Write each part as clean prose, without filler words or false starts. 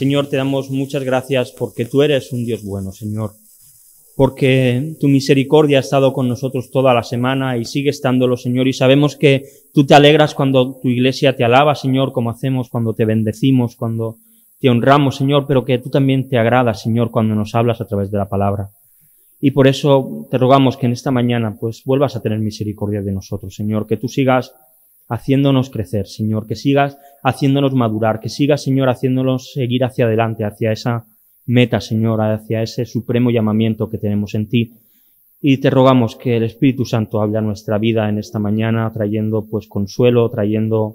Señor, te damos muchas gracias porque tú eres un Dios bueno, Señor, porque tu misericordia ha estado con nosotros toda la semana y sigue estándolo, Señor, y sabemos que tú te alegras cuando tu iglesia te alaba, Señor, como hacemos cuando te bendecimos, cuando te honramos, Señor, pero que tú también te agradas, Señor, cuando nos hablas a través de la palabra. Y por eso te rogamos que en esta mañana, pues, vuelvas a tener misericordia de nosotros, Señor, que tú sigas haciéndonos crecer, Señor, que sigas haciéndonos madurar, que sigas, Señor, haciéndonos seguir hacia adelante, hacia esa meta, Señor, hacia ese supremo llamamiento que tenemos en ti. Y te rogamos que el Espíritu Santo hable a nuestra vida en esta mañana, trayendo, pues, consuelo, trayendo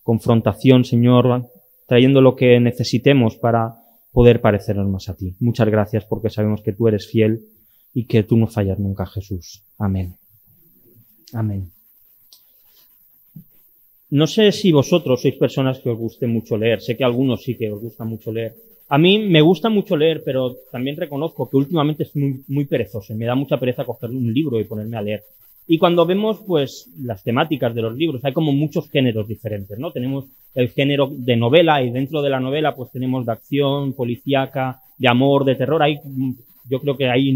confrontación, Señor, trayendo lo que necesitemos para poder parecernos más a ti. Muchas gracias porque sabemos que tú eres fiel y que tú no fallas nunca, Jesús. Amén. Amén. No sé si vosotros sois personas que os guste mucho leer. Sé que a algunos sí que os gusta mucho leer. A mí me gusta mucho leer, pero también reconozco que últimamente estoy muy perezoso. Me da mucha pereza coger un libro y ponerme a leer. Y cuando vemos, pues, las temáticas de los libros, hay como muchos géneros diferentes, ¿no? Tenemos el género de novela y dentro de la novela, pues, tenemos de acción, policíaca, de amor, de terror. Yo creo que hay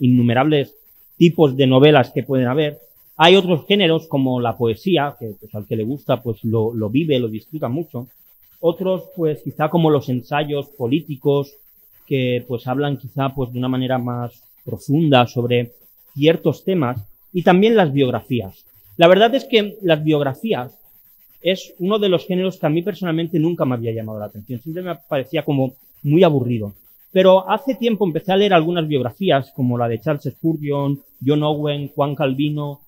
innumerables tipos de novelas que pueden haber. Hay otros géneros como la poesía, que pues, al que le gusta, pues, lo vive, lo disfruta mucho. Otros, pues, quizá como los ensayos políticos, que, pues, hablan quizá, pues, de una manera más profunda sobre ciertos temas. Y también las biografías. La verdad es que las biografías es uno de los géneros que a mí personalmente nunca me había llamado la atención. Siempre me parecía como muy aburrido. Pero hace tiempo empecé a leer algunas biografías, como la de Charles Spurgeon, John Owen, Juan Calvino,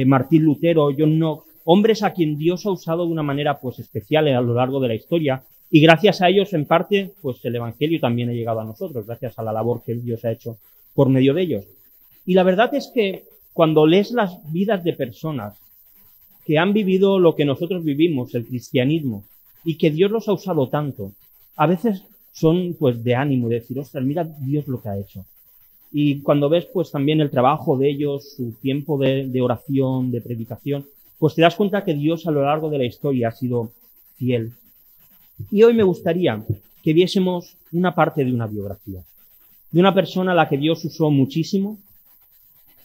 Martín Lutero, John Knox, hombres a quien Dios ha usado de una manera, pues, especial a lo largo de la historia. Y gracias a ellos, en parte, pues, el Evangelio también ha llegado a nosotros, gracias a la labor que Dios ha hecho por medio de ellos. Y la verdad es que cuando lees las vidas de personas que han vivido lo que nosotros vivimos, el cristianismo, y que Dios los ha usado tanto, a veces son, pues, de ánimo, de decir, ostras, mira Dios lo que ha hecho. Y cuando ves, pues, también el trabajo de ellos, su tiempo de oración, de predicación, pues te das cuenta que Dios a lo largo de la historia ha sido fiel. Y hoy me gustaría que viésemos una parte de una biografía, de una persona a la que Dios usó muchísimo,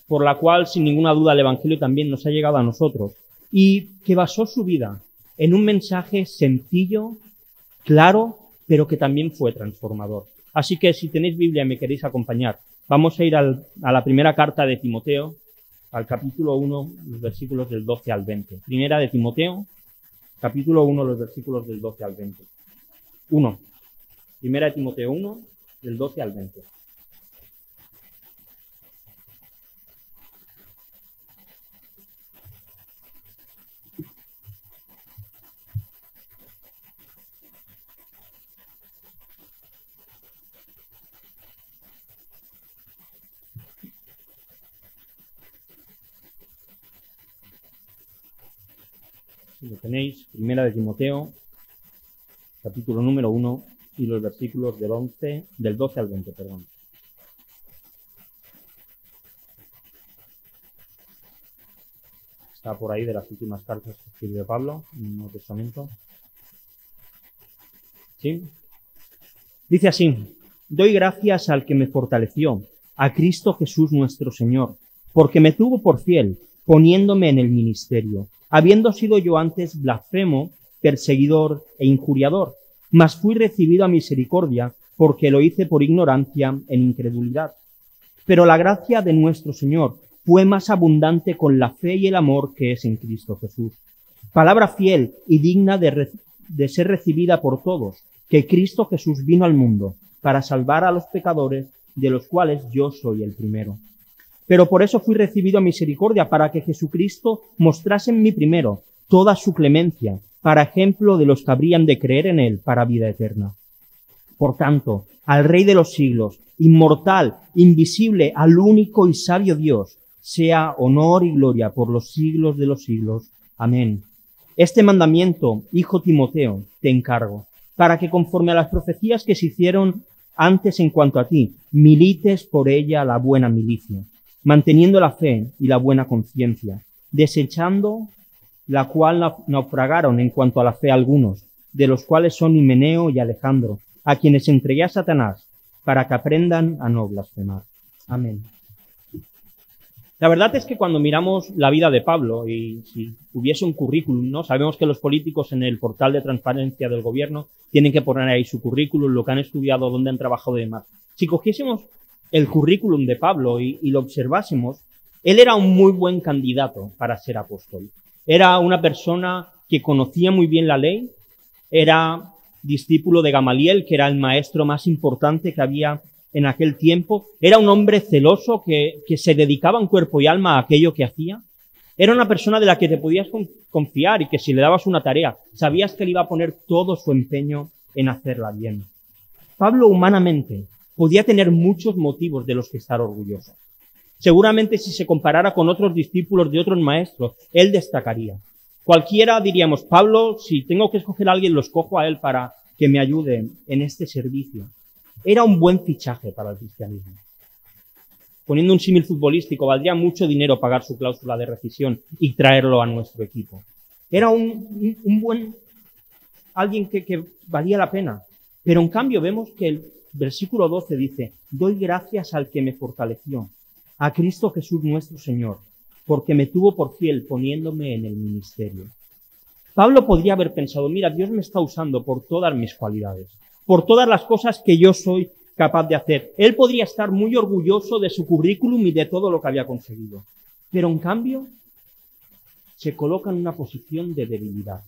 por la cual, sin ninguna duda, el Evangelio también nos ha llegado a nosotros, y que basó su vida en un mensaje sencillo, claro, pero que también fue transformador. Así que, si tenéis Biblia y me queréis acompañar, vamos a ir a la primera carta de Timoteo, al capítulo 1, los versículos del 12 al 20. Primera de Timoteo, capítulo 1, los versículos del 12 al 20. 1. Primera de Timoteo 1, del 12 al 20. Si lo tenéis, Primera de Timoteo, capítulo número 1, y los versículos del 12 al 20, perdón. Está por ahí de las últimas cartas que escribió Pablo en el Nuevo Testamento. ¿Sí? Dice así: doy gracias al que me fortaleció, a Cristo Jesús nuestro Señor, porque me tuvo por fiel, poniéndome en el ministerio, habiendo sido yo antes blasfemo, perseguidor e injuriador, mas fui recibido a misericordia, porque lo hice por ignorancia en incredulidad. Pero la gracia de nuestro Señor fue más abundante con la fe y el amor que es en Cristo Jesús. Palabra fiel y digna de ser recibida por todos, que Cristo Jesús vino al mundo para salvar a los pecadores, de los cuales yo soy el primero. Pero por eso fui recibido a misericordia, para que Jesucristo mostrase en mí primero toda su clemencia, para ejemplo de los que habrían de creer en él para vida eterna. Por tanto, al Rey de los siglos, inmortal, invisible, al único y sabio Dios, sea honor y gloria por los siglos de los siglos. Amén. Este mandamiento, hijo Timoteo, te encargo, para que conforme a las profecías que se hicieron antes en cuanto a ti, milites por ella la buena milicia, manteniendo la fe y la buena conciencia, desechando la cual naufragaron en cuanto a la fe algunos, de los cuales son Himeneo y Alejandro, a quienes entregué a Satanás, para que aprendan a no blasfemar. Amén. La verdad es que cuando miramos la vida de Pablo, y si hubiese un currículum, ¿no? Sabemos que los políticos en el portal de transparencia del gobierno tienen que poner ahí su currículum, lo que han estudiado, dónde han trabajado y demás. Si cogiésemos el currículum de Pablo y lo observásemos, él era un muy buen candidato para ser apóstol. Era una persona que conocía muy bien la ley, era discípulo de Gamaliel, que era el maestro más importante que había en aquel tiempo. Era un hombre celoso que se dedicaba en cuerpo y alma a aquello que hacía. Era una persona de la que te podías confiar y que si le dabas una tarea, sabías que le iba a poner todo su empeño en hacerla bien. Pablo humanamente podía tener muchos motivos de los que estar orgulloso. Seguramente si se comparara con otros discípulos de otros maestros, él destacaría. Cualquiera diríamos, Pablo, si tengo que escoger a alguien, lo escojo a él para que me ayude en este servicio. Era un buen fichaje para el cristianismo. Poniendo un símil futbolístico, valdría mucho dinero pagar su cláusula de rescisión y traerlo a nuestro equipo. Era un buen, alguien que valía la pena. Pero en cambio vemos que el versículo 12 dice, doy gracias al que me fortaleció, a Cristo Jesús nuestro Señor, porque me tuvo por fiel poniéndome en el ministerio. Pablo podría haber pensado, mira, Dios me está usando por todas mis cualidades, por todas las cosas que yo soy capaz de hacer. Él podría estar muy orgulloso de su currículum y de todo lo que había conseguido. Pero en cambio, se coloca en una posición de debilidad.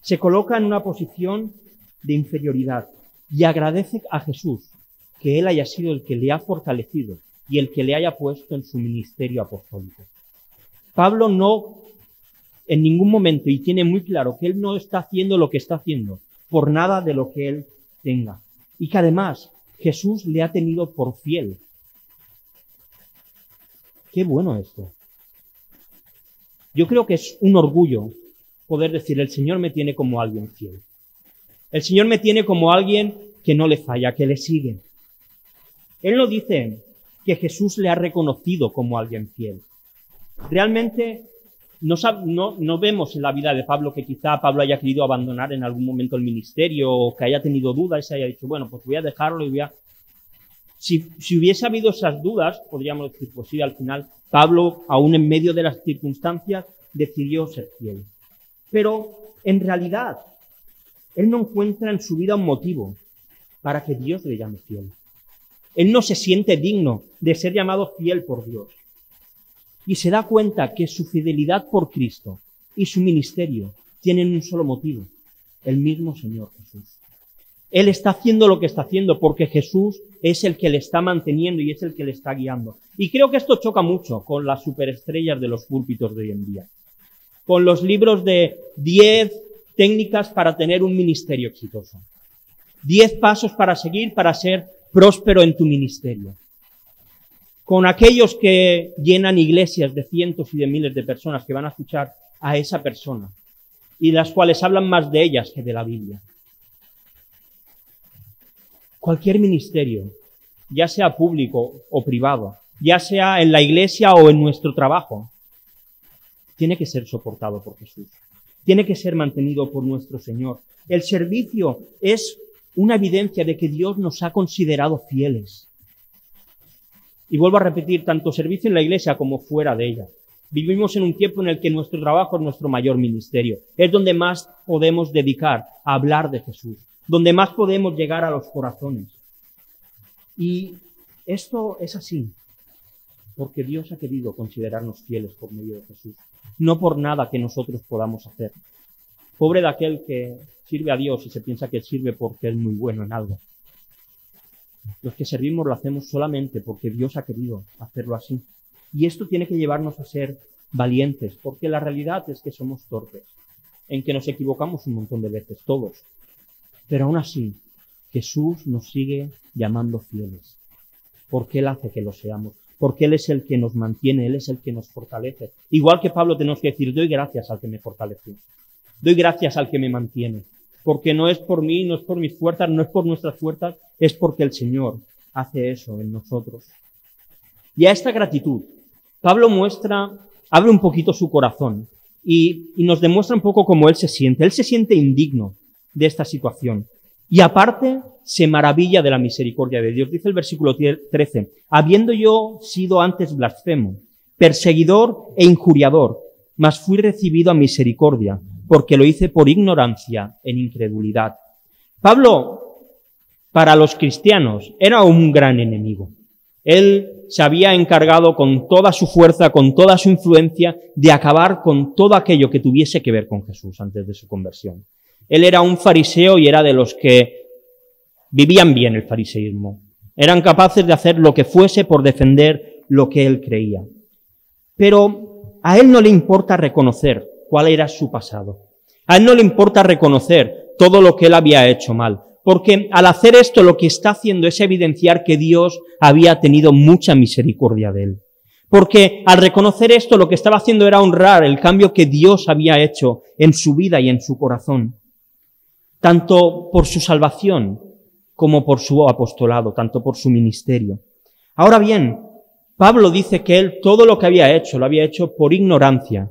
Se coloca en una posición de inferioridad y agradece a Jesús que Él haya sido el que le ha fortalecido y el que le haya puesto en su ministerio apostólico. Pablo no, en ningún momento, y tiene muy claro que él no está haciendo lo que está haciendo por nada de lo que él tenga. Y que además Jesús le ha tenido por fiel. Qué bueno esto. Yo creo que es un orgullo poder decir, el Señor me tiene como alguien fiel. El Señor me tiene como alguien que no le falla, que le sigue. Él no dice que Jesús le ha reconocido como alguien fiel. Realmente no vemos en la vida de Pablo que quizá Pablo haya querido abandonar en algún momento el ministerio o que haya tenido dudas y haya dicho, bueno, pues voy a dejarlo y voy a... Si hubiese habido esas dudas, podríamos decir, pues sí, al final Pablo, aún en medio de las circunstancias, decidió ser fiel. Pero, en realidad, él no encuentra en su vida un motivo para que Dios le llame fiel. Él no se siente digno de ser llamado fiel por Dios. Y se da cuenta que su fidelidad por Cristo y su ministerio tienen un solo motivo, el mismo Señor Jesús. Él está haciendo lo que está haciendo porque Jesús es el que le está manteniendo y es el que le está guiando. Y creo que esto choca mucho con las superestrellas de los púlpitos de hoy en día. Con los libros de 10 técnicas para tener un ministerio exitoso. 10 pasos para seguir para ser próspero en tu ministerio. Con aquellos que llenan iglesias de cientos y de miles de personas que van a escuchar a esa persona y las cuales hablan más de ellas que de la Biblia. Cualquier ministerio, ya sea público o privado, ya sea en la iglesia o en nuestro trabajo, tiene que ser soportado por Jesús. Tiene que ser mantenido por nuestro Señor. El servicio es una evidencia de que Dios nos ha considerado fieles. Y vuelvo a repetir, tanto servicio en la iglesia como fuera de ella. Vivimos en un tiempo en el que nuestro trabajo es nuestro mayor ministerio. Es donde más podemos dedicar a hablar de Jesús. Donde más podemos llegar a los corazones. Y esto es así. Porque Dios ha querido considerarnos fieles por medio de Jesús. No por nada que nosotros podamos hacer. Pobre de aquel que sirve a Dios y se piensa que sirve porque es muy bueno en algo. Los que servimos lo hacemos solamente porque Dios ha querido hacerlo así. Y esto tiene que llevarnos a ser valientes, porque la realidad es que somos torpes, en que nos equivocamos un montón de veces, todos. Pero aún así, Jesús nos sigue llamando fieles, porque Él hace que lo seamos, porque Él es el que nos mantiene, Él es el que nos fortalece. Igual que Pablo tenemos que decir, doy gracias al que me fortaleció, doy gracias al que me mantiene. Porque no es por mí, no es por mis fuerzas, no es por nuestras fuerzas, es porque el Señor hace eso en nosotros. Y a esta gratitud, Pablo abre un poquito su corazón y nos demuestra un poco cómo él se siente. Él se siente indigno de esta situación. Y aparte, se maravilla de la misericordia de Dios. Dice el versículo 13, habiendo yo sido antes blasfemo, perseguidor e injuriador, mas fui recibido a misericordia, porque lo hice por ignorancia en incredulidad. Pablo, para los cristianos, era un gran enemigo. Él se había encargado con toda su fuerza, con toda su influencia, de acabar con todo aquello que tuviese que ver con Jesús antes de su conversión. Él era un fariseo y era de los que vivían bien el fariseísmo. Eran capaces de hacer lo que fuese por defender lo que él creía. Pero a él no le importa reconocer cuál era su pasado. A él no le importa reconocer todo lo que él había hecho mal. Porque al hacer esto lo que está haciendo es evidenciar que Dios había tenido mucha misericordia de él. Porque al reconocer esto lo que estaba haciendo era honrar el cambio que Dios había hecho en su vida y en su corazón. Tanto por su salvación como por su apostolado, tanto por su ministerio. Ahora bien, Pablo dice que él todo lo que había hecho, lo había hecho por ignorancia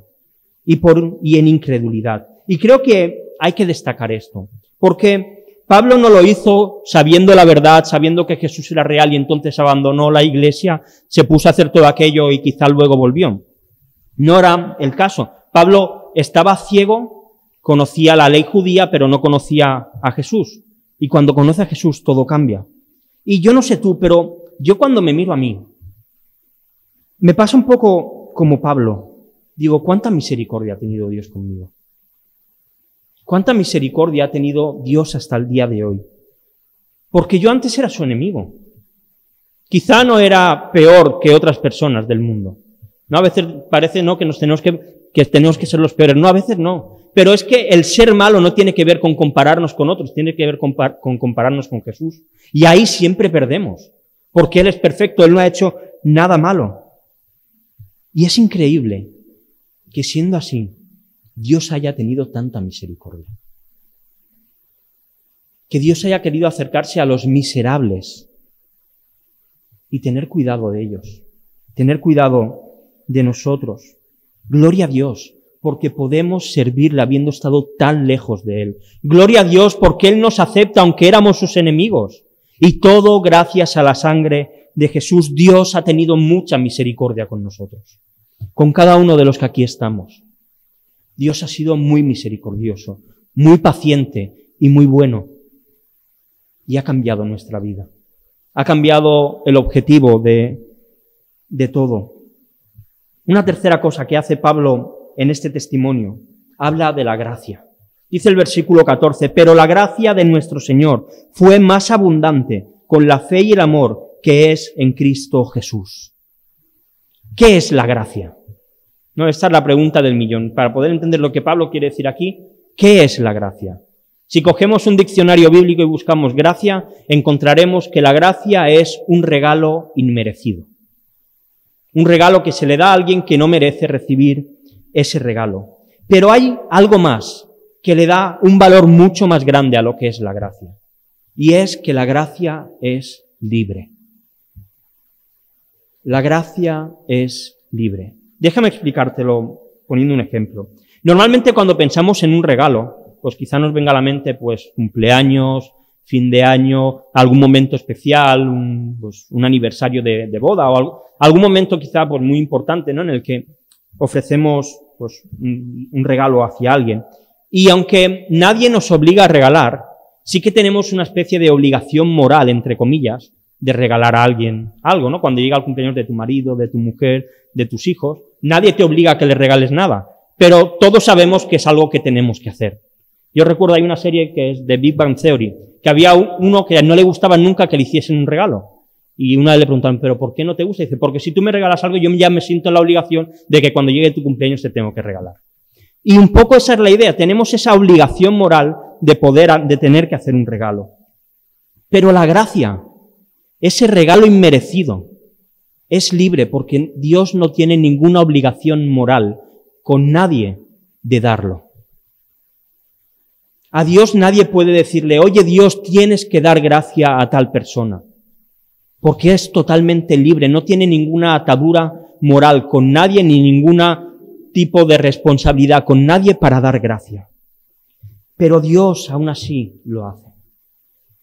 y en incredulidad. Y creo que hay que destacar esto, porque Pablo no lo hizo sabiendo la verdad, sabiendo que Jesús era real y entonces abandonó la iglesia, se puso a hacer todo aquello y quizá luego volvió. No era el caso. Pablo estaba ciego, conocía la ley judía, pero no conocía a Jesús. Y cuando conoce a Jesús, todo cambia. Y yo no sé tú, pero yo cuando me miro a mí, me pasa un poco como Pablo. Digo, ¿cuánta misericordia ha tenido Dios conmigo? ¿Cuánta misericordia ha tenido Dios hasta el día de hoy? Porque yo antes era su enemigo. Quizá no era peor que otras personas del mundo. No, a veces parece no que tenemos que ser los peores. No, a veces no. Pero es que el ser malo no tiene que ver con compararnos con otros, tiene que ver con compararnos con Jesús. Y ahí siempre perdemos. Porque Él es perfecto, Él no ha hecho nada malo. Y es increíble que siendo así, Dios haya tenido tanta misericordia. Que Dios haya querido acercarse a los miserables y tener cuidado de ellos, tener cuidado de nosotros. Gloria a Dios, porque podemos servirle habiendo estado tan lejos de Él. Gloria a Dios, porque Él nos acepta aunque éramos sus enemigos. Y todo gracias a la sangre de Jesús. Dios ha tenido mucha misericordia con nosotros, con cada uno de los que aquí estamos. Dios ha sido muy misericordioso, muy paciente y muy bueno. Y ha cambiado nuestra vida. Ha cambiado el objetivo de todo. Una tercera cosa que hace Pablo en este testimonio, habla de la gracia. Dice el versículo 14, pero la gracia de nuestro Señor fue más abundante con la fe y el amor que es en Cristo Jesús. ¿Qué es la gracia? No, esta es la pregunta del millón. Para poder entender lo que Pablo quiere decir aquí, ¿qué es la gracia? Si cogemos un diccionario bíblico y buscamos gracia, encontraremos que la gracia es un regalo inmerecido. Un regalo que se le da a alguien que no merece recibir ese regalo. Pero hay algo más que le da un valor mucho más grande a lo que es la gracia. Y es que la gracia es libre. La gracia es libre. Déjame explicártelo poniendo un ejemplo. Normalmente cuando pensamos en un regalo, pues quizá nos venga a la mente pues cumpleaños, fin de año, algún momento especial, un aniversario de boda o algún momento quizá pues muy importante, ¿no? En el que ofrecemos pues un regalo hacia alguien. Y aunque nadie nos obliga a regalar, sí que tenemos una especie de obligación moral, entre comillas, de regalar a alguien algo, ¿no? Cuando llega el cumpleaños de tu marido, de tu mujer, de tus hijos, nadie te obliga a que le regales nada, pero todos sabemos que es algo que tenemos que hacer. Yo recuerdo, hay una serie que es de Big Bang Theory, que había uno que no le gustaba nunca que le hiciesen un regalo. Y una vez le preguntaron, ¿pero por qué no te gusta? Y dice, porque si tú me regalas algo, yo ya me siento en la obligación de que cuando llegue tu cumpleaños te tengo que regalar. Y un poco esa es la idea, tenemos esa obligación moral de tener que hacer un regalo. Pero la gracia, ese regalo inmerecido, es libre porque Dios no tiene ninguna obligación moral con nadie de darlo. A Dios nadie puede decirle, oye Dios, tienes que dar gracia a tal persona. Porque es totalmente libre, no tiene ninguna atadura moral con nadie ni ningún tipo de responsabilidad con nadie para dar gracia. Pero Dios aún así lo hace.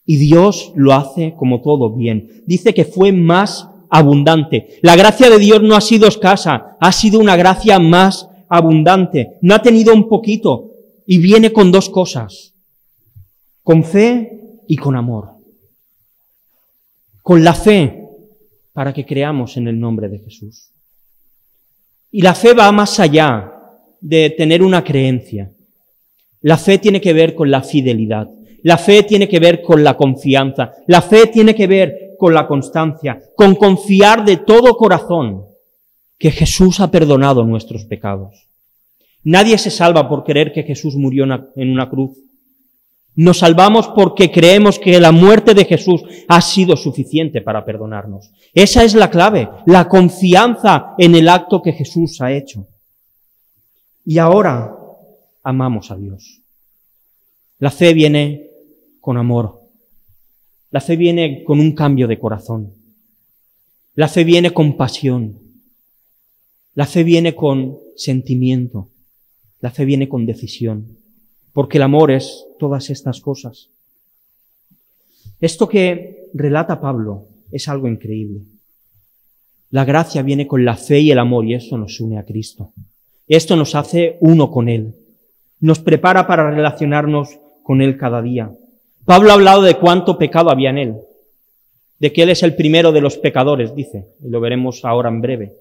Y Dios lo hace como todo bien. Dice que fue más abundante. La gracia de Dios no ha sido escasa, ha sido una gracia más abundante. No ha tenido un poquito y viene con dos cosas, con fe y con amor. Con la fe para que creamos en el nombre de Jesús. Y la fe va más allá de tener una creencia. La fe tiene que ver con la fidelidad. La fe tiene que ver con la confianza. La fe tiene que ver con la constancia, con confiar de todo corazón que Jesús ha perdonado nuestros pecados. Nadie se salva por creer que Jesús murió en una cruz. Nos salvamos porque creemos que la muerte de Jesús ha sido suficiente para perdonarnos. Esa es la clave, la confianza en el acto que Jesús ha hecho. Y ahora amamos a Dios. La fe viene con amor. La fe viene con un cambio de corazón. La fe viene con pasión. La fe viene con sentimiento. La fe viene con decisión. Porque el amor es todas estas cosas. Esto que relata Pablo es algo increíble. La gracia viene con la fe y el amor, y esto nos une a Cristo. Esto nos hace uno con Él. Nos prepara para relacionarnos con Él cada día. Pablo ha hablado de cuánto pecado había en Él, de que Él es el primero de los pecadores, dice, y lo veremos ahora en breve.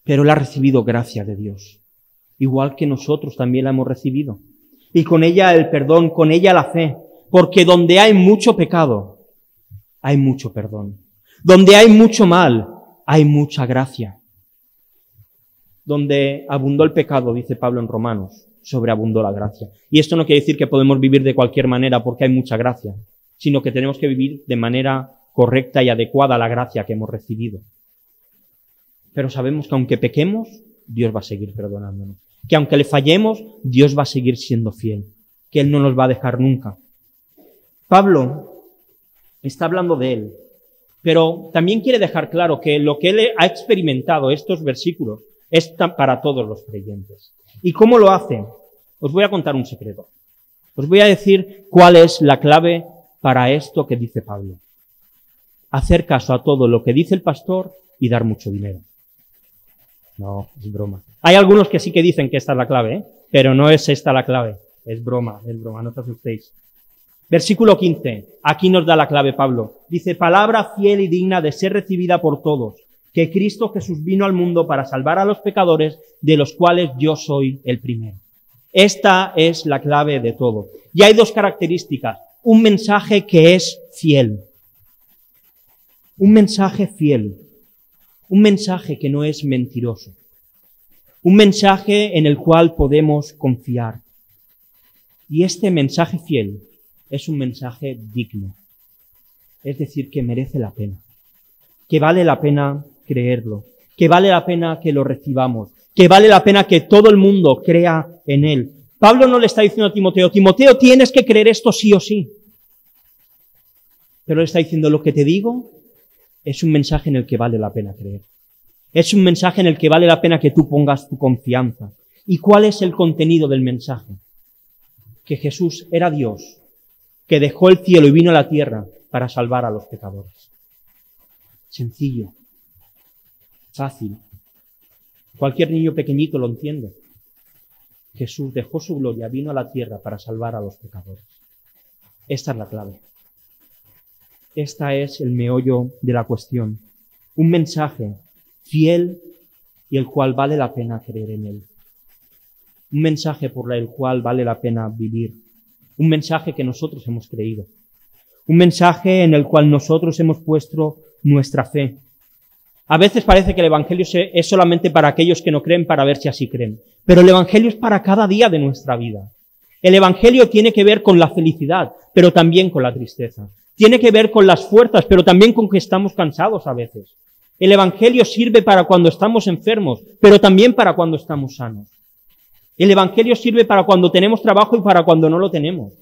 Pero Él ha recibido gracia de Dios, igual que nosotros también la hemos recibido. Y con ella el perdón, con ella la fe, porque donde hay mucho pecado, hay mucho perdón. Donde hay mucho mal, hay mucha gracia. Donde abundó el pecado, dice Pablo en Romanos, sobreabundó la gracia. Y esto no quiere decir que podemos vivir de cualquier manera porque hay mucha gracia, sino que tenemos que vivir de manera correcta y adecuada a la gracia que hemos recibido. Pero sabemos que aunque pequemos, Dios va a seguir perdonándonos. Que aunque le fallemos, Dios va a seguir siendo fiel. Que Él no nos va a dejar nunca. Pablo está hablando de Él, pero también quiere dejar claro que lo que Él ha experimentado, estos versículos, es para todos los creyentes. ¿Y cómo lo hace? Os voy a contar un secreto. Os voy a decir cuál es la clave para esto que dice Pablo. Hacer caso a todo lo que dice el pastor y dar mucho dinero. No, es broma. Hay algunos que sí que dicen que esta es la clave, pero no es esta la clave. Es broma, no os asustéis. Versículo 15. Aquí nos da la clave Pablo. Dice, palabra fiel y digna de ser recibida por todos, que Cristo Jesús vino al mundo para salvar a los pecadores, de los cuales yo soy el primero. Esta es la clave de todo. Y hay dos características. Un mensaje que es fiel. Un mensaje fiel. Un mensaje que no es mentiroso. Un mensaje en el cual podemos confiar. Y este mensaje fiel es un mensaje digno. Es decir, que merece la pena. Que vale la pena creerlo. Que vale la pena que lo recibamos. Que vale la pena que todo el mundo crea en él. Pablo no le está diciendo a Timoteo, Timoteo, tienes que creer esto sí o sí. Pero le está diciendo, lo que te digo es un mensaje en el que vale la pena creer. Es un mensaje en el que vale la pena que tú pongas tu confianza. ¿Y cuál es el contenido del mensaje? Que Jesús era Dios, que dejó el cielo y vino a la tierra para salvar a los pecadores. Sencillo. Fácil. Cualquier niño pequeñito lo entiende. Jesús dejó su gloria, vino a la tierra para salvar a los pecadores. Esta es la clave. Esta es el meollo de la cuestión. Un mensaje fiel y el cual vale la pena creer en él. Un mensaje por el cual vale la pena vivir. Un mensaje que nosotros hemos creído. Un mensaje en el cual nosotros hemos puesto nuestra fe. A veces parece que el Evangelio es solamente para aquellos que no creen, para ver si así creen. Pero el Evangelio es para cada día de nuestra vida. El Evangelio tiene que ver con la felicidad, pero también con la tristeza. Tiene que ver con las fuerzas, pero también con que estamos cansados a veces. El Evangelio sirve para cuando estamos enfermos, pero también para cuando estamos sanos. El Evangelio sirve para cuando tenemos trabajo y para cuando no lo tenemos.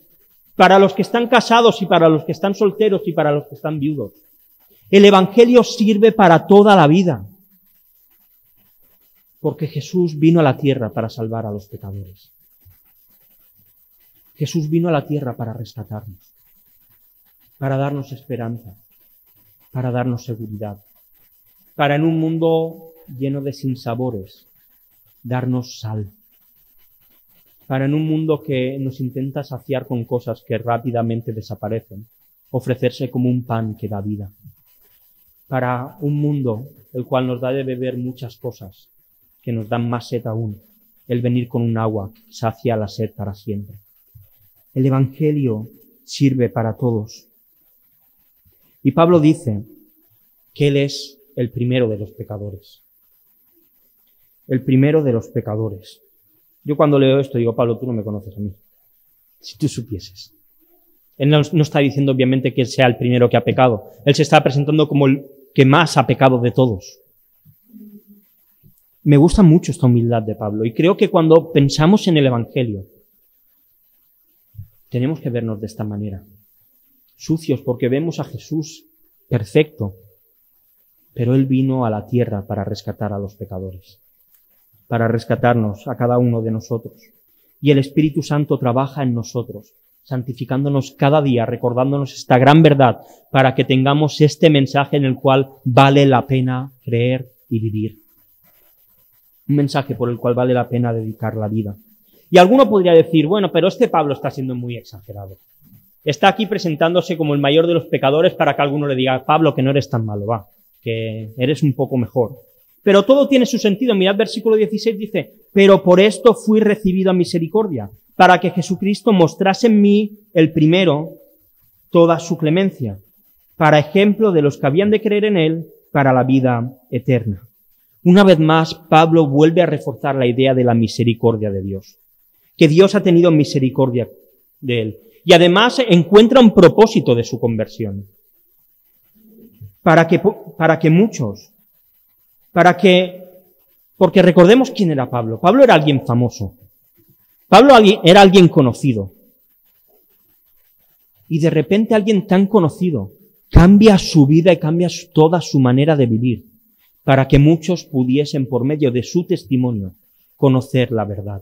Para los que están casados y para los que están solteros y para los que están viudos. El Evangelio sirve para toda la vida. Porque Jesús vino a la tierra para salvar a los pecadores. Jesús vino a la tierra para rescatarnos. para darnos esperanza, para darnos seguridad, para en un mundo lleno de sinsabores, darnos sal, para en un mundo que nos intenta saciar con cosas que rápidamente desaparecen, ofrecerse como un pan que da vida, para un mundo el cual nos da de beber muchas cosas que nos dan más sed aún, el venir con un agua que sacia la sed para siempre. El Evangelio sirve para todos. Y Pablo dice que él es el primero de los pecadores. El primero de los pecadores. Yo cuando leo esto digo, Pablo, tú no me conoces a mí. Si tú supieses. Él no está diciendo obviamente que él sea el primero que ha pecado. Él se está presentando como el que más ha pecado de todos. Me gusta mucho esta humildad de Pablo y creo que cuando pensamos en el Evangelio tenemos que vernos de esta manera. Sucios porque vemos a Jesús perfecto, pero Él vino a la tierra para rescatar a los pecadores, para rescatarnos a cada uno de nosotros. Y el Espíritu Santo trabaja en nosotros, santificándonos cada día, recordándonos esta gran verdad para que tengamos este mensaje en el cual vale la pena creer y vivir. Un mensaje por el cual vale la pena dedicar la vida. Y alguno podría decir, bueno, pero este Pablo está siendo muy exagerado. Está aquí presentándose como el mayor de los pecadores para que alguno le diga, Pablo, que no eres tan malo, va, que eres un poco mejor. Pero todo tiene su sentido. Mirad, versículo 16 dice, pero por esto fui recibido a misericordia, para que Jesucristo mostrase en mí, el primero, toda su clemencia, para ejemplo de los que habían de creer en él para la vida eterna. Una vez más, Pablo vuelve a reforzar la idea de la misericordia de Dios, que Dios ha tenido misericordia de él. Y además encuentra un propósito de su conversión. Porque recordemos quién era Pablo. Pablo era alguien famoso. Pablo era alguien conocido. Y de repente alguien tan conocido cambia su vida y cambia toda su manera de vivir, para que muchos pudiesen, por medio de su testimonio, conocer la verdad.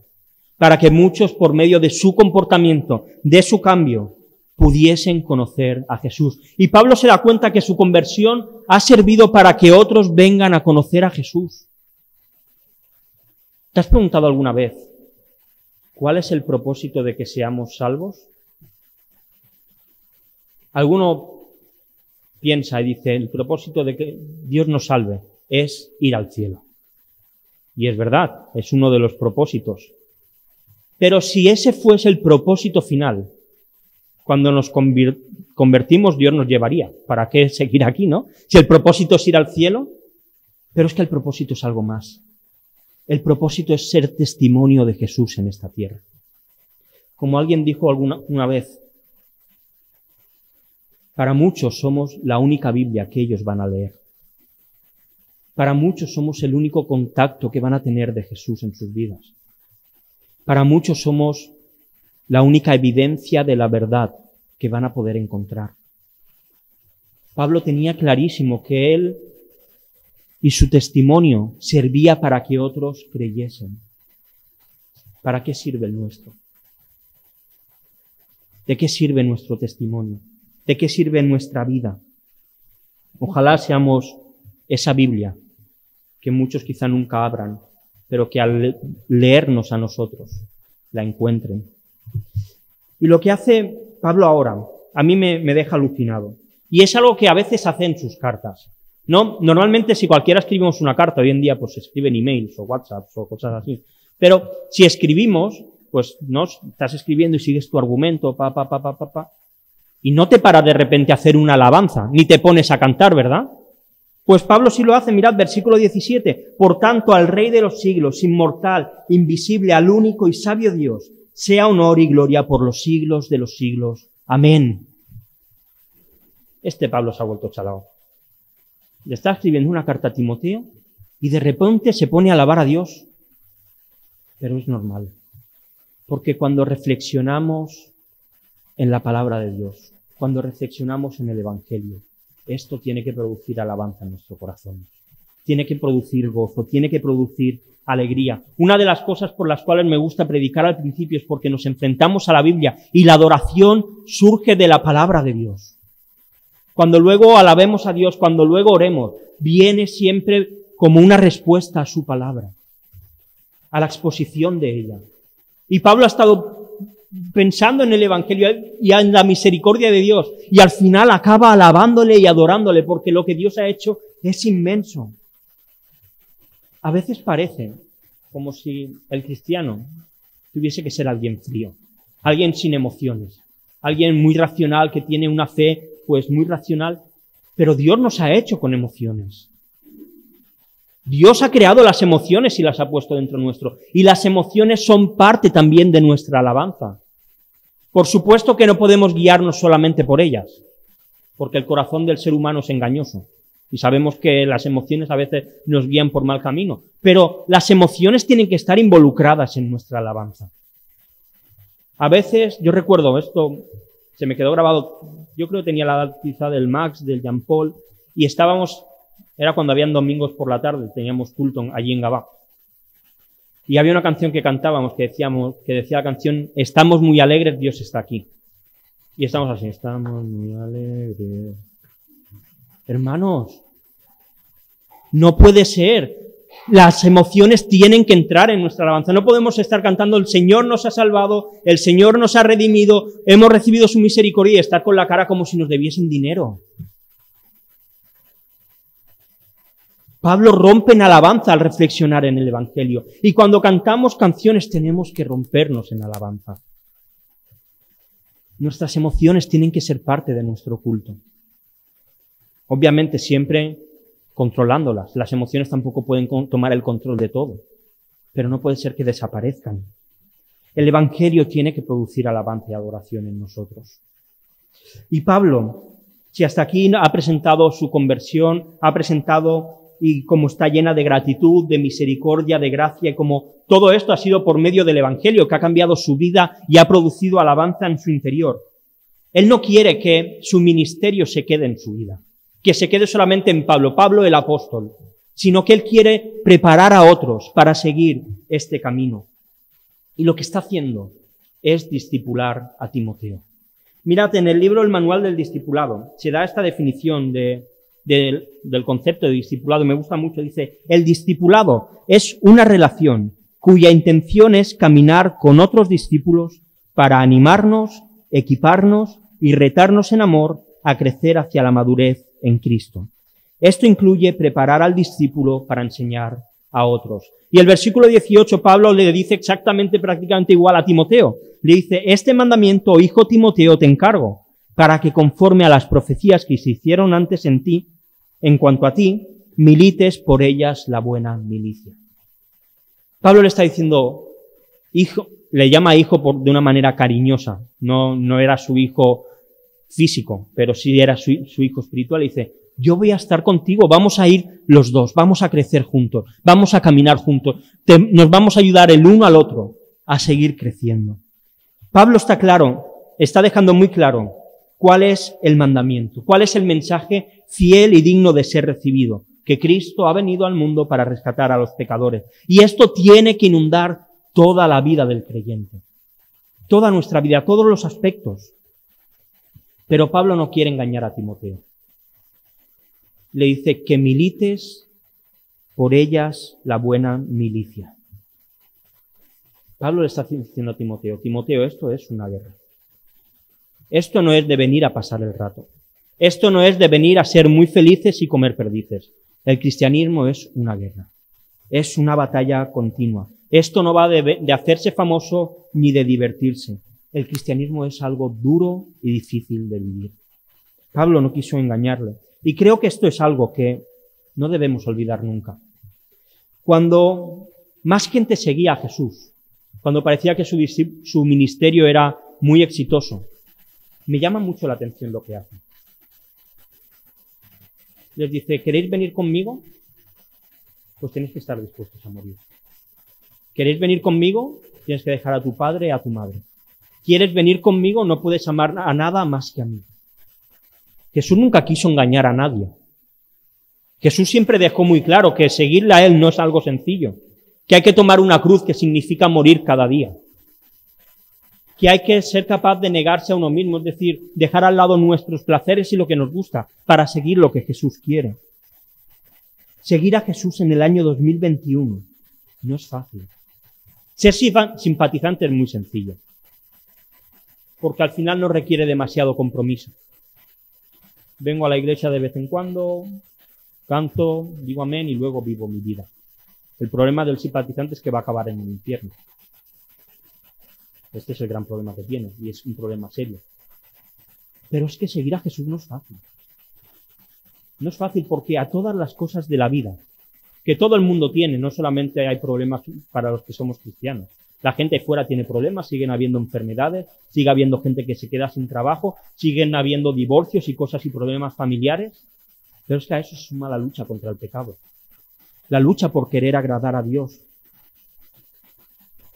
Para que muchos, por medio de su comportamiento, de su cambio, pudiesen conocer a Jesús. Y Pablo se da cuenta que su conversión ha servido para que otros vengan a conocer a Jesús. ¿Te has preguntado alguna vez cuál es el propósito de que seamos salvos? Alguno piensa y dice, el propósito de que Dios nos salve es ir al cielo. Y es verdad, es uno de los propósitos. Pero si ese fuese el propósito final, cuando nos convertimos, Dios nos llevaría. ¿Para qué seguir aquí, no? Si el propósito es ir al cielo, pero es que el propósito es algo más. El propósito es ser testimonio de Jesús en esta tierra. Como alguien dijo una vez, para muchos somos la única Biblia que ellos van a leer. Para muchos somos el único contacto que van a tener de Jesús en sus vidas. Para muchos somos la única evidencia de la verdad que van a poder encontrar. Pablo tenía clarísimo que él y su testimonio servía para que otros creyesen. ¿Para qué sirve el nuestro? ¿De qué sirve nuestro testimonio? ¿De qué sirve nuestra vida? Ojalá seamos esa Biblia que muchos quizá nunca abran, pero que al leernos a nosotros la encuentren. Y lo que hace Pablo ahora, a mí me deja alucinado. Y es algo que a veces hace en sus cartas. ¿No? Normalmente si cualquiera escribimos una carta, hoy en día pues se escriben emails o WhatsApps o cosas así. Pero si escribimos, pues no estás escribiendo y sigues tu argumento, y no te para de repente a hacer una alabanza, ni te pones a cantar, ¿verdad? Pues Pablo sí lo hace, mirad, versículo 17. Por tanto, al Rey de los siglos, inmortal, invisible, al único y sabio Dios, sea honor y gloria por los siglos de los siglos. Amén. Este Pablo se ha vuelto chalao. Le está escribiendo una carta a Timoteo y de repente se pone a alabar a Dios. Pero es normal. Porque cuando reflexionamos en la palabra de Dios, cuando reflexionamos en el Evangelio, esto tiene que producir alabanza en nuestro corazón. Tiene que producir gozo, tiene que producir alegría. Una de las cosas por las cuales me gusta predicar al principio es porque nos enfrentamos a la Biblia y la adoración surge de la palabra de Dios. cuando luego alabemos a Dios, cuando luego oremos, viene siempre como una respuesta a su palabra, a la exposición de ella. Y Pablo ha estado pensando en el Evangelio y en la misericordia de Dios, y al final acaba alabándole y adorándole, porque lo que Dios ha hecho es inmenso. A veces parece como si el cristiano tuviese que ser alguien frío, alguien sin emociones, alguien muy racional que tiene una fe pues muy racional, pero Dios nos ha hecho con emociones. Dios ha creado las emociones y las ha puesto dentro nuestro, y las emociones son parte también de nuestra alabanza. Por supuesto que no podemos guiarnos solamente por ellas, porque el corazón del ser humano es engañoso, y sabemos que las emociones a veces nos guían por mal camino, pero las emociones tienen que estar involucradas en nuestra alabanza. A veces, yo recuerdo esto, se me quedó grabado, yo creo que tenía la edad quizá del Max, del Jean Paul, y estábamos, era cuando habían domingos por la tarde, teníamos culto allí en Gabá. Y había una canción que cantábamos que decía la canción, estamos muy alegres, Dios está aquí. Y estamos así, estamos muy alegres. Hermanos, no puede ser. Las emociones tienen que entrar en nuestra alabanza. No podemos estar cantando, el Señor nos ha salvado, el Señor nos ha redimido, hemos recibido su misericordia y estar con la cara como si nos debiesen dinero. Pablo rompe en alabanza al reflexionar en el Evangelio. Y cuando cantamos canciones tenemos que rompernos en alabanza. Nuestras emociones tienen que ser parte de nuestro culto. Obviamente siempre controlándolas. Las emociones tampoco pueden tomar el control de todo, pero no puede ser que desaparezcan. El Evangelio tiene que producir alabanza y adoración en nosotros. Y Pablo, si hasta aquí ha presentado su conversión, ha presentado y como está llena de gratitud, de misericordia, de gracia, y como todo esto ha sido por medio del Evangelio, que ha cambiado su vida y ha producido alabanza en su interior. Él no quiere que su ministerio se quede en su vida, que se quede solamente en Pablo el apóstol, sino que él quiere preparar a otros para seguir este camino. Y lo que está haciendo es discipular a Timoteo. Mirad, en el libro El Manual del Discipulado se da esta definición del concepto de discipulado. Me gusta mucho, dice, el discipulado es una relación cuya intención es caminar con otros discípulos para animarnos, equiparnos y retarnos en amor a crecer hacia la madurez en Cristo. Esto incluye preparar al discípulo para enseñar a otros. Y el versículo 18, Pablo le dice exactamente, prácticamente igual a Timoteo. Le dice, este mandamiento, hijo Timoteo, te encargo, para que conforme a las profecías que se hicieron antes en ti, en cuanto a ti, milites por ellas la buena milicia. Pablo le está diciendo, hijo, le llama hijo de una manera cariñosa, no era su hijo físico, pero sí era su hijo espiritual. Y dice, yo voy a estar contigo, vamos a ir los dos, vamos a crecer juntos, vamos a caminar juntos, nos vamos a ayudar el uno al otro a seguir creciendo. Pablo está dejando muy claro cuál es el mandamiento, cuál es el mensaje fiel y digno de ser recibido, que Cristo ha venido al mundo para rescatar a los pecadores. Y esto tiene que inundar toda la vida del creyente, toda nuestra vida, todos los aspectos. Pero Pablo no quiere engañar a Timoteo. Le dice que milites por ellas la buena milicia. Pablo le está diciendo a Timoteo, Timoteo, esto es una guerra. Esto no es de venir a pasar el rato. Esto no es de venir a ser muy felices y comer perdices. El cristianismo es una guerra. Es una batalla continua. Esto no va de hacerse famoso ni de divertirse. El cristianismo es algo duro y difícil de vivir. Pablo no quiso engañarle. Y creo que esto es algo que no debemos olvidar nunca. Cuando más gente seguía a Jesús, cuando parecía que su ministerio era muy exitoso, me llama mucho la atención lo que hace. Les dice, ¿queréis venir conmigo? Pues tenéis que estar dispuestos a morir. ¿Queréis venir conmigo? Tienes que dejar a tu padre y a tu madre. ¿Quieres venir conmigo? No puedes amar a nada más que a mí. Jesús nunca quiso engañar a nadie. Jesús siempre dejó muy claro que seguirle a Él no es algo sencillo, que hay que tomar una cruz que significa morir cada día. que hay que ser capaz de negarse a uno mismo, es decir, dejar al lado nuestros placeres y lo que nos gusta para seguir lo que Jesús quiere. Seguir a Jesús en el año 2021 no es fácil. Ser simpatizante es muy sencillo, porque al final no requiere demasiado compromiso. Vengo a la iglesia de vez en cuando, canto, digo amén y luego vivo mi vida. El problema del simpatizante es que va a acabar en el infierno. Este es el gran problema que tiene y es un problema serio. Pero es que seguir a Jesús no es fácil. No es fácil porque a todas las cosas de la vida, que todo el mundo tiene, no solamente hay problemas para los que somos cristianos. La gente fuera tiene problemas, siguen habiendo enfermedades, sigue habiendo gente que se queda sin trabajo, siguen habiendo divorcios y cosas y problemas familiares. Pero es que a eso se suma la lucha contra el pecado. La lucha por querer agradar a Dios.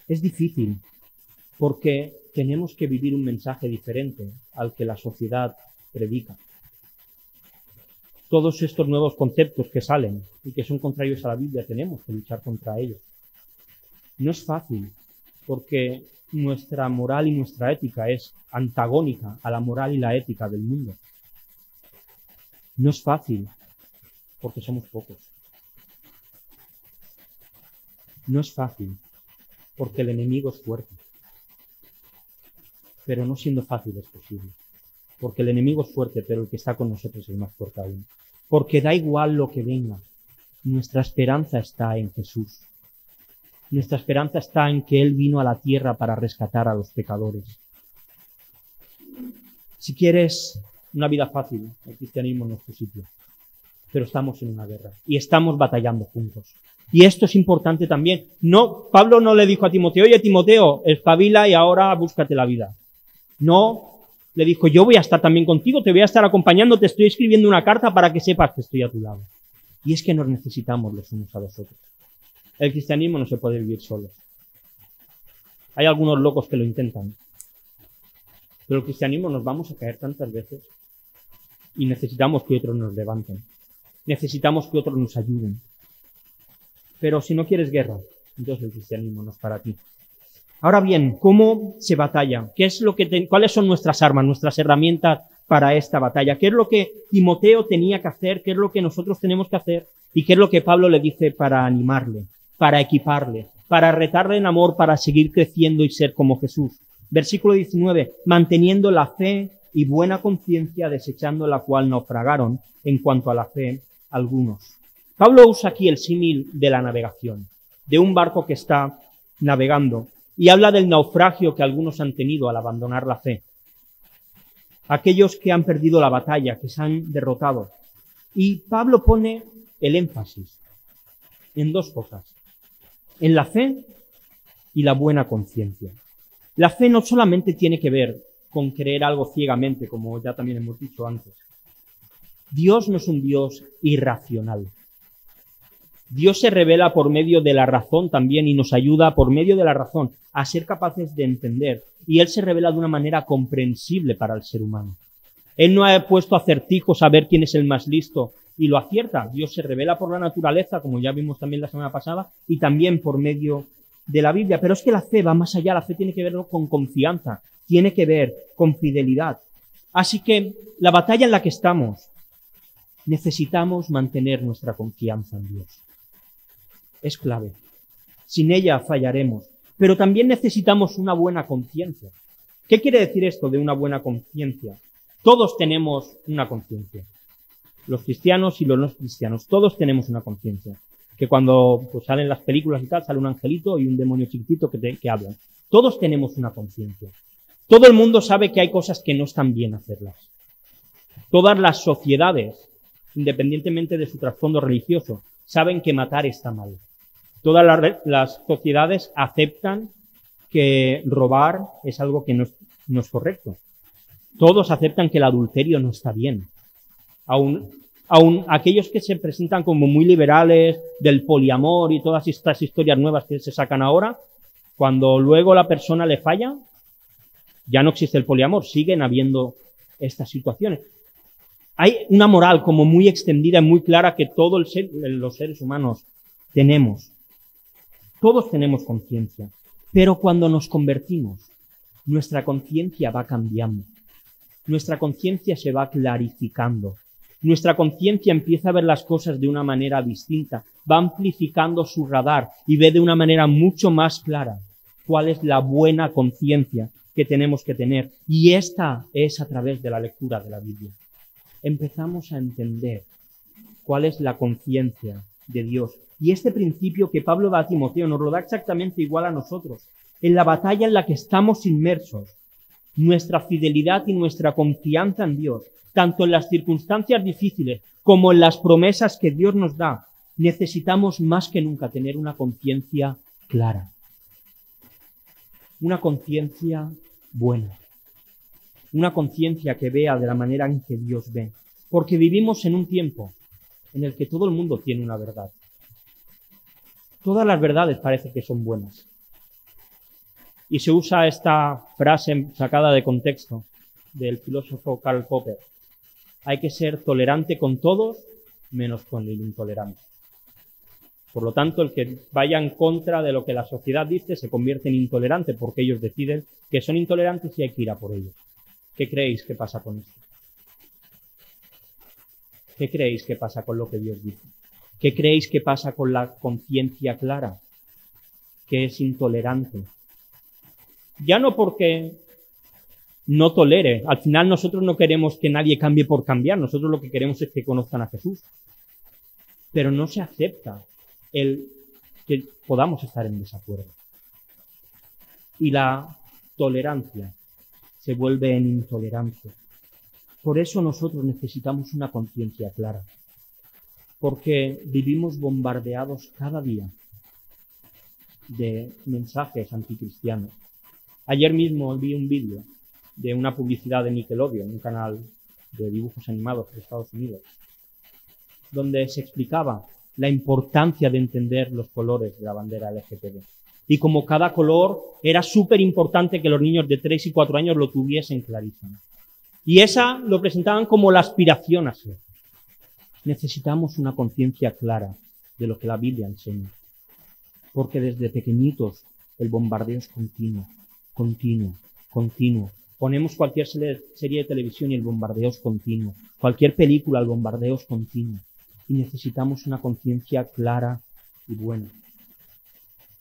Es difícil porque tenemos que vivir un mensaje diferente al que la sociedad predica. Todos estos nuevos conceptos que salen y que son contrarios a la Biblia, tenemos que luchar contra ellos. No es fácil, porque nuestra moral y nuestra ética es antagónica a la moral y la ética del mundo. No es fácil, porque somos pocos. No es fácil, porque el enemigo es fuerte. Pero no siendo fácil es posible. Porque el enemigo es fuerte, pero el que está con nosotros es más fuerte aún. Porque da igual lo que venga, nuestra esperanza está en Jesús. Nuestra esperanza está en que Él vino a la tierra para rescatar a los pecadores. Si quieres una vida fácil, el cristianismo no es tu sitio. Pero estamos en una guerra y estamos batallando juntos. Y esto es importante también. No, Pablo no le dijo a Timoteo, oye Timoteo, espabila y ahora búscate la vida. No, le dijo, yo voy a estar también contigo, te voy a estar acompañando, te estoy escribiendo una carta para que sepas que estoy a tu lado. Y es que nos necesitamos los unos a los otros. El cristianismo no se puede vivir solo. Hay algunos locos que lo intentan. Pero el cristianismo nos vamos a caer tantas veces y necesitamos que otros nos levanten. Necesitamos que otros nos ayuden. Pero si no quieres guerra, entonces el cristianismo no es para ti. Ahora bien, ¿cómo se batalla? ¿Cuáles son nuestras armas, nuestras herramientas para esta batalla? ¿Qué es lo que Timoteo tenía que hacer? ¿Qué es lo que nosotros tenemos que hacer? ¿Y qué es lo que Pablo le dice para animarle, para equiparle, para retarle en amor, para seguir creciendo y ser como Jesús? Versículo 19, manteniendo la fe y buena conciencia, desechando la cual naufragaron en cuanto a la fe algunos. Pablo usa aquí el símil de la navegación, de un barco que está navegando, y habla del naufragio que algunos han tenido al abandonar la fe. Aquellos que han perdido la batalla, que se han derrotado. Y Pablo pone el énfasis en dos cosas, en la fe y la buena conciencia. La fe no solamente tiene que ver con creer algo ciegamente, como ya también hemos dicho antes. Dios no es un Dios irracional. Dios se revela por medio de la razón también y nos ayuda por medio de la razón a ser capaces de entender. Y Él se revela de una manera comprensible para el ser humano. Él no ha puesto acertijos a ver quién es el más listo y lo acierta. Dios se revela por la naturaleza, como ya vimos también la semana pasada, y también por medio de la Biblia. Pero es que la fe va más allá. La fe tiene que ver con confianza, tiene que ver con fidelidad. Así que la batalla en la que estamos, necesitamos mantener nuestra confianza en Dios. Es clave. Sin ella fallaremos. Pero también necesitamos una buena conciencia. ¿Qué quiere decir esto de una buena conciencia? Todos tenemos una conciencia. Los cristianos y los no cristianos. Todos tenemos una conciencia. Que cuando pues, salen las películas y tal, sale un angelito y un demonio chiquitito que hablan. Todos tenemos una conciencia. Todo el mundo sabe que hay cosas que no están bien hacerlas. Todas las sociedades, independientemente de su trasfondo religioso, saben que matar está mal. Todas las sociedades aceptan que robar es algo que no es correcto. Todos aceptan que el adulterio no está bien. Aún aquellos que se presentan como muy liberales del poliamor y todas estas historias nuevas que se sacan ahora, cuando luego la persona le falla, ya no existe el poliamor, siguen habiendo estas situaciones. Hay una moral como muy extendida y muy clara que todos los seres humanos tenemos. Todos tenemos conciencia. Pero cuando nos convertimos, nuestra conciencia va cambiando. Nuestra conciencia se va clarificando. Nuestra conciencia empieza a ver las cosas de una manera distinta, va amplificando su radar y ve de una manera mucho más clara cuál es la buena conciencia que tenemos que tener. Y esta es a través de la lectura de la Biblia. Empezamos a entender cuál es la conciencia de Dios. Y este principio que Pablo da a Timoteo nos lo da exactamente igual a nosotros. En la batalla en la que estamos inmersos, nuestra fidelidad y nuestra confianza en Dios, tanto en las circunstancias difíciles como en las promesas que Dios nos da, necesitamos más que nunca tener una conciencia clara. Una conciencia buena. Una conciencia que vea de la manera en que Dios ve. Porque vivimos en un tiempo en el que todo el mundo tiene una verdad. Todas las verdades parece que son buenas. Y se usa esta frase sacada de contexto del filósofo Karl Popper. Hay que ser tolerante con todos, menos con el intolerante. Por lo tanto, el que vaya en contra de lo que la sociedad dice se convierte en intolerante porque ellos deciden que son intolerantes y hay que ir a por ellos. ¿Qué creéis que pasa con esto? ¿Qué creéis que pasa con lo que Dios dice? ¿Qué creéis que pasa con la conciencia clara, que es intolerante? Ya no porque no tolere. Al final nosotros no queremos que nadie cambie por cambiar. Nosotros lo que queremos es que conozcan a Jesús. Pero no se acepta el que podamos estar en desacuerdo. Y la tolerancia se vuelve en intolerancia. Por eso nosotros necesitamos una conciencia clara. Porque vivimos bombardeados cada día de mensajes anticristianos. Ayer mismo vi un vídeo de una publicidad de Nickelodeon, un canal de dibujos animados de Estados Unidos, donde se explicaba la importancia de entender los colores de la bandera LGTB. Y como cada color era súper importante que los niños de 3 y 4 años lo tuviesen clarísimo. Y esa lo presentaban como la aspiración a ser. Necesitamos una conciencia clara de lo que la Biblia enseña. Porque desde pequeñitos el bombardeo es continuo, continuo, continuo. Ponemos cualquier serie de televisión y el bombardeo es continuo. Cualquier película, el bombardeo es continuo. Y necesitamos una conciencia clara y buena.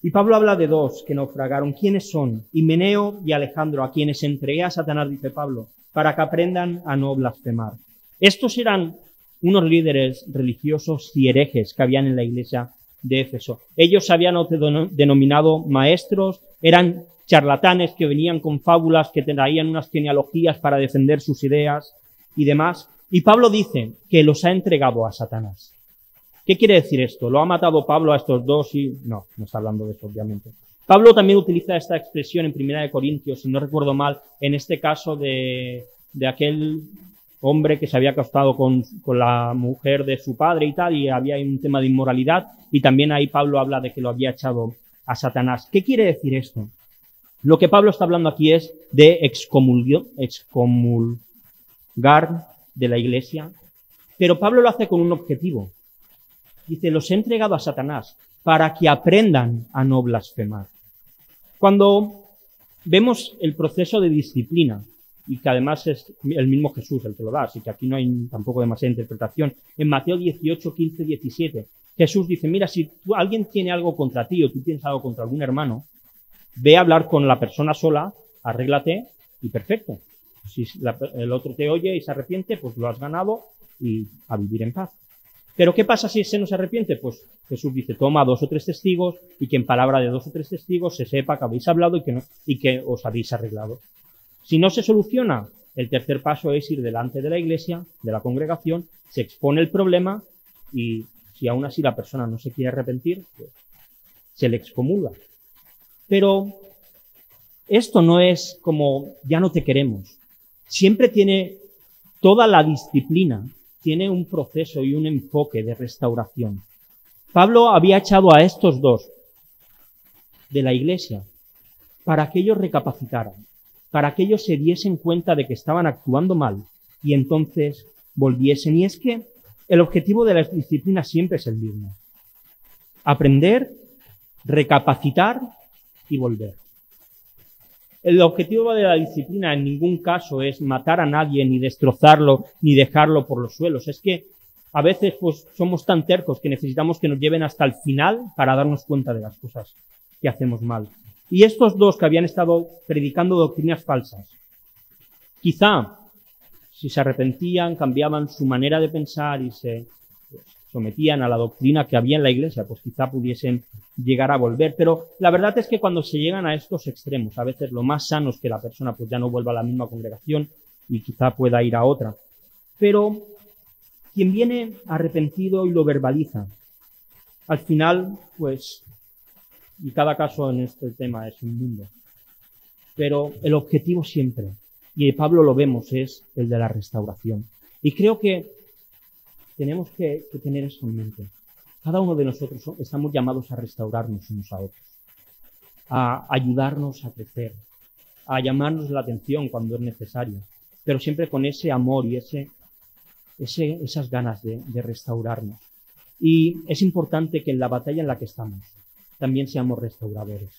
Y Pablo habla de dos que naufragaron. ¿Quiénes son? Himeneo y Alejandro, a quienes entregué a Satanás, dice Pablo, para que aprendan a no blasfemar. Estos eran unos líderes religiosos y herejes que habían en la iglesia de Éfeso. Ellos se habían denominado maestros, eran charlatanes que venían con fábulas, que traían unas genealogías para defender sus ideas y demás. Y Pablo dice que los ha entregado a Satanás. ¿Qué quiere decir esto? ¿Lo ha matado Pablo a estos dos? Y no está hablando de eso, obviamente. Pablo también utiliza esta expresión en 1 Corintios, si no recuerdo mal, en este caso de aquel hombre que se había acostado con la mujer de su padre y tal, y había un tema de inmoralidad, y también ahí Pablo habla de que lo había echado a Satanás. ¿Qué quiere decir esto? Lo que Pablo está hablando aquí es de excomulgar de la iglesia, pero Pablo lo hace con un objetivo. Dice, los he entregado a Satanás para que aprendan a no blasfemar. Cuando vemos el proceso de disciplina, y que además es el mismo Jesús el que lo da, así que aquí no hay tampoco demasiada interpretación, en Mateo 18, 15, 17, Jesús dice, mira, si alguien tiene algo contra ti o tú tienes algo contra algún hermano, ve a hablar con la persona sola, arréglate y perfecto. Si el otro te oye y se arrepiente, pues lo has ganado y a vivir en paz. Pero ¿qué pasa si ese no se arrepiente? Pues Jesús dice, toma 2 o 3 testigos y que en palabra de 2 o 3 testigos se sepa que habéis hablado y que os habéis arreglado. Si no se soluciona, el tercer paso es ir delante de la iglesia, de la congregación, se expone el problema y si aún así la persona no se quiere arrepentir, pues se le excomulga. Pero esto no es como ya no te queremos. Siempre tiene toda la disciplina, tiene un proceso y un enfoque de restauración. Pablo había echado a estos dos de la iglesia para que ellos recapacitaran, para que ellos se diesen cuenta de que estaban actuando mal y entonces volviesen. Y es que el objetivo de la disciplina siempre es el mismo. Aprender, recapacitar y volver. El objetivo de la disciplina en ningún caso es matar a nadie, ni destrozarlo, ni dejarlo por los suelos. Es que a veces pues somos tan tercos que necesitamos que nos lleven hasta el final para darnos cuenta de las cosas que hacemos mal. Y estos dos que habían estado predicando doctrinas falsas, quizá si se arrepentían, cambiaban su manera de pensar y se sometían a la doctrina que había en la iglesia, pues quizá pudiesen llegar a volver. Pero la verdad es que cuando se llegan a estos extremos, a veces lo más sano es que la persona pues ya no vuelva a la misma congregación y quizá pueda ir a otra. Pero quien viene arrepentido y lo verbaliza, al final, pues, y cada caso en este tema es un mundo, pero el objetivo siempre, y Pablo lo vemos, es el de la restauración. Y creo que tenemos que tener eso en mente. Cada uno de nosotros estamos llamados a restaurarnos unos a otros, a ayudarnos a crecer, a llamarnos la atención cuando es necesario, pero siempre con ese amor y esas ganas de restaurarnos. Y es importante que en la batalla en la que estamos también seamos restauradores.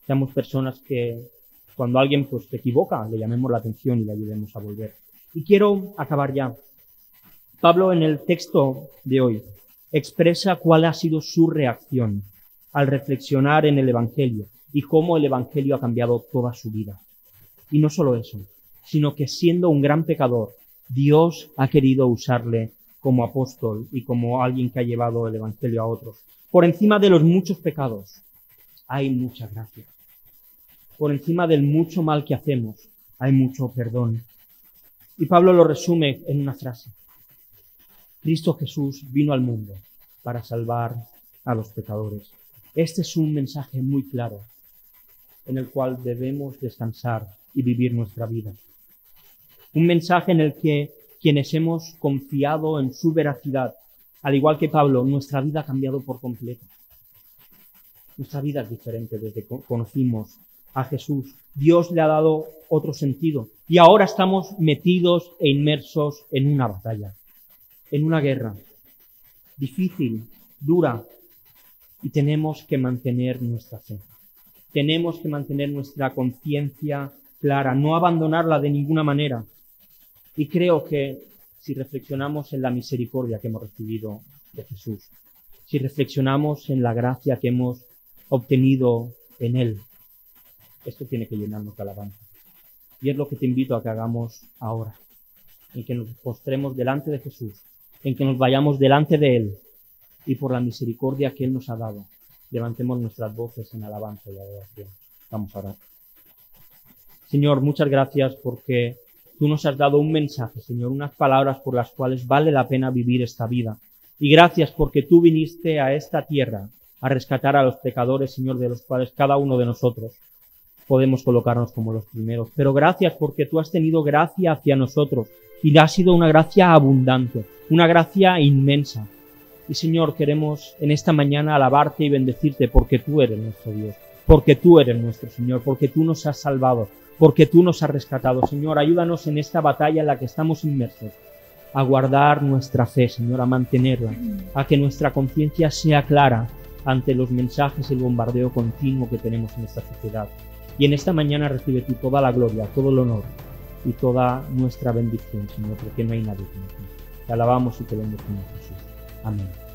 Seamos personas que cuando alguien pues se equivoca, le llamemos la atención y le ayudemos a volver. Y quiero acabar ya. Pablo en el texto de hoy expresa cuál ha sido su reacción al reflexionar en el Evangelio y cómo el Evangelio ha cambiado toda su vida. Y no solo eso, sino que siendo un gran pecador, Dios ha querido usarle como apóstol y como alguien que ha llevado el Evangelio a otros. Por encima de los muchos pecados hay mucha gracia. Por encima del mucho mal que hacemos hay mucho perdón. Y Pablo lo resume en una frase. Cristo Jesús vino al mundo para salvar a los pecadores. Este es un mensaje muy claro en el cual debemos descansar y vivir nuestra vida. Un mensaje en el que quienes hemos confiado en su veracidad, al igual que Pablo, nuestra vida ha cambiado por completo. Nuestra vida es diferente desde que conocimos a Jesús. Dios le ha dado otro sentido y ahora estamos metidos e inmersos en una batalla, en una guerra difícil, dura, y tenemos que mantener nuestra fe. Tenemos que mantener nuestra conciencia clara, no abandonarla de ninguna manera. Y creo que si reflexionamos en la misericordia que hemos recibido de Jesús, si reflexionamos en la gracia que hemos obtenido en Él, esto tiene que llenarnos de alabanza. Y es lo que te invito a que hagamos ahora, en que nos postremos delante de Jesús, en que nos vayamos delante de Él y por la misericordia que Él nos ha dado, levantemos nuestras voces en alabanza y adoración. Vamos a orar. Señor, muchas gracias porque Tú nos has dado un mensaje, Señor, unas palabras por las cuales vale la pena vivir esta vida. Y gracias porque Tú viniste a esta tierra a rescatar a los pecadores, Señor, de los cuales cada uno de nosotros podemos colocarnos como los primeros. Pero gracias porque Tú has tenido gracia hacia nosotros y ha sido una gracia abundante, una gracia inmensa. Y Señor, queremos en esta mañana alabarte y bendecirte porque Tú eres nuestro Dios, porque Tú eres nuestro Señor, porque Tú nos has salvado, porque Tú nos has rescatado. Señor, ayúdanos en esta batalla en la que estamos inmersos a guardar nuestra fe, Señor, a mantenerla, a que nuestra conciencia sea clara ante los mensajes y el bombardeo continuo que tenemos en esta sociedad. Y en esta mañana recibe Tú toda la gloria, todo el honor y toda nuestra bendición, Señor, porque no hay nadie como Tú. Te alabamos y te bendecimos, Jesús. Amén.